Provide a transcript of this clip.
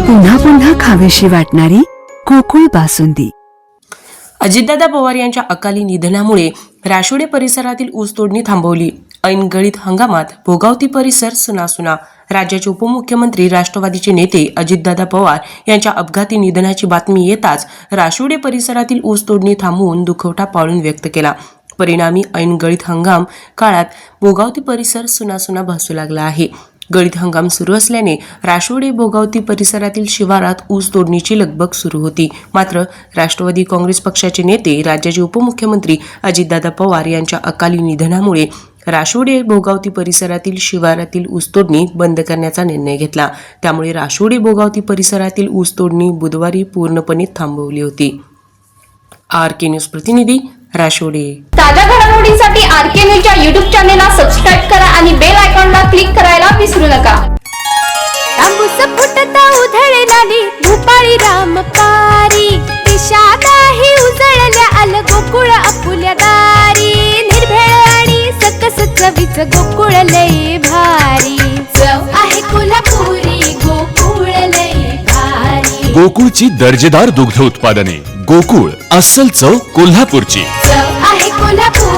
पुन्हा पुन्हा खावीशी वाटणारी गोकुळ बासुंदी. अजितदादा पवार यांच्या अकाली निधनामुळे राशोडे परिसरातील ऊस तोडणी थांबवली. ऐन गळीत हंगामात भोगावती परिसर सुनासुना. राज्याचे उपमुख्यमंत्री राष्ट्रवादीचे नेते अजितदादा पवार यांच्या अपघाती निधनाची बातमी येताच राशोडे परिसरातील ऊस तोडणी थांबवून दुखवटा पाळून व्यक्त केला. परिणामी ऐन गळीत हंगाम काळात भोगावती परिसर सुनासुना भासू लागला आहे. गळीत हंगाम सुरू असल्याने राशोडे भोगावती परिसरातील शिवारात ऊस तोडणीची लगबग सुरू होती. मात्र राष्ट्रवादी काँग्रेस पक्षाचे नेते राज्याचे उपमुख्यमंत्री अजितदादा पवार यांच्या अकाली निधनामुळे राशोडे भोगावती परिसरातील शिवारातील ऊसतोडणी बंद करण्याचा निर्णय घेतला. त्यामुळे राशोडे भोगावती परिसरातील ऊसतोडणी बुधवारी पूर्णपणे थांबवली होती. RK न्यूज प्रतिनिधी राशोडे. ताज्या घडामोडींसाठी RK न्यूजच्या YouTube चॅनेलला सबस्क्राईब करा आणि बेल आयकॉनला क्लिक करायला विसरू नका. तांबूस फुटता उधळणारी भूपाळी रामपारी, दिशा नाही उजळल्या आल गोकुळ आपुल्या दारी. निर्भेळ आणि सकस चवीच गोकुळ लय भारी, चव आहे कोल्हापुरी गोकुळ लय भारी. गोकुळची दर्जेदार दुग्ध उत्पादने. गोकुळ अस्सल चव कोल्हापूरची. चव आहे कोल्हापुरी.